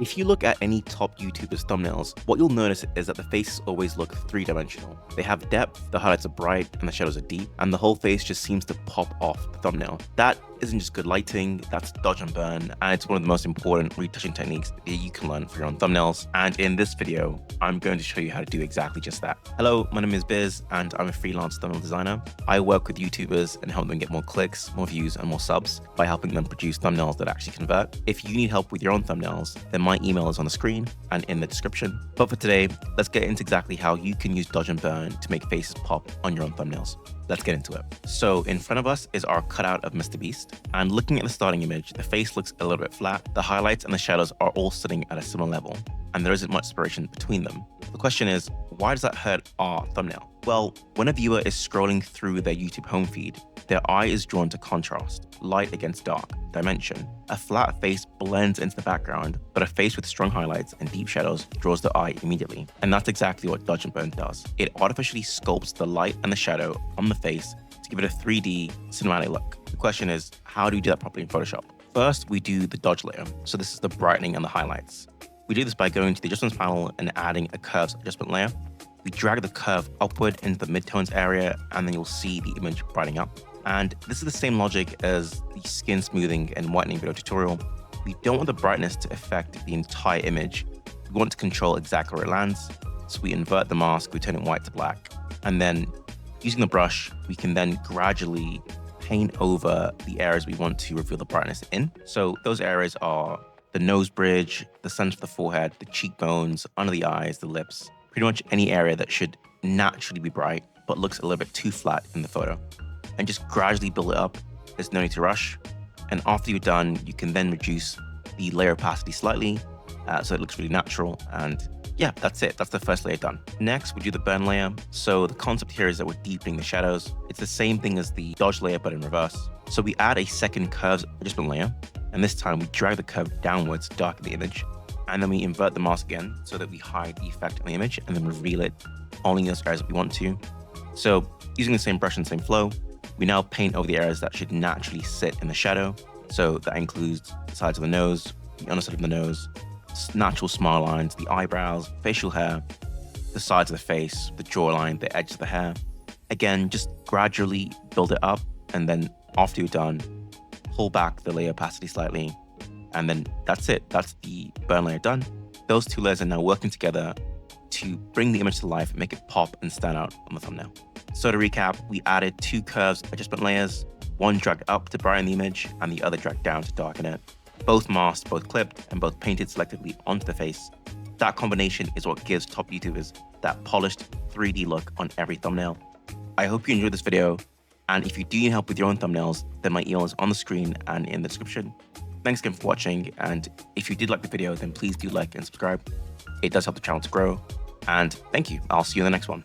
If you look at any top YouTubers' thumbnails, what you'll notice is that the faces always look three-dimensional. They have depth, the highlights are bright, and the shadows are deep, and the whole face just seems to pop off the thumbnail. That isn't just good lighting, that's dodge and burn, and it's one of the most important retouching techniques that you can learn for your own thumbnails. And in this video, I'm going to show you how to do exactly just that. Hello, my name is Biz, and I'm a freelance thumbnail designer. I work with YouTubers and help them get more clicks, more views, and more subs by helping them produce thumbnails that actually convert. If you need help with your own thumbnails, then my email is on the screen and in the description. But for today, let's get into exactly how you can use dodge and burn to make faces pop on your own thumbnails. Let's get into it. So in front of us is our cutout of MrBeast, and looking at the starting image, the face looks a little bit flat. The highlights and the shadows are all sitting at a similar level, and there isn't much separation between them. The question is, why does that hurt our thumbnail? Well, when a viewer is scrolling through their YouTube home feed, their eye is drawn to contrast, light against dark, dimension. A flat face blends into the background, but a face with strong highlights and deep shadows draws the eye immediately. And that's exactly what dodge and burn does. It artificially sculpts the light and the shadow on the face to give it a 3D cinematic look. The question is, how do we do that properly in Photoshop? First, we do the dodge layer. So this is the brightening and the highlights. We do this by going to the adjustments panel and adding a curves adjustment layer. We drag the curve upward into the midtones area, and then you'll see the image brightening up. And this is the same logic as the skin smoothing and whitening video tutorial. We don't want the brightness to affect the entire image. We want to control exactly where it lands. So we invert the mask, we turn it white to black. And then using the brush, we can then gradually paint over the areas we want to reveal the brightness in. So those areas are the nose bridge, the center of the forehead, the cheekbones, under the eyes, the lips, pretty much any area that should naturally be bright, but looks a little bit too flat in the photo. And just gradually build it up. There's no need to rush. And after you're done, you can then reduce the layer opacity slightly so it looks really natural. And yeah, that's it. That's the first layer done. Next, we do the burn layer. So the concept here is that we're deepening the shadows. It's the same thing as the dodge layer, but in reverse. So we add a second curves adjustment layer. And this time we drag the curve downwards to darken the image. And then we invert the mask again so that we hide the effect on the image and then reveal it only in those areas that we want to. So using the same brush and same flow, we now paint over the areas that should naturally sit in the shadow. So that includes the sides of the nose, the underside of the nose, natural smile lines, the eyebrows, facial hair, the sides of the face, the jawline, the edge of the hair. Again, just gradually build it up, and then after you're done, pull back the layer opacity slightly, and then that's it. That's the burn layer done. Those two layers are now working together to bring the image to life, make it pop and stand out on the thumbnail. So to recap, we added two curves adjustment layers, one dragged up to brighten the image and the other dragged down to darken it. Both masked, both clipped, and both painted selectively onto the face. That combination is what gives top YouTubers that polished 3D look on every thumbnail. I hope you enjoyed this video, and if you do need help with your own thumbnails, then my email is on the screen and in the description. Thanks again for watching, and if you did like the video, then please do like and subscribe. It does help the channel to grow, and thank you. I'll see you in the next one.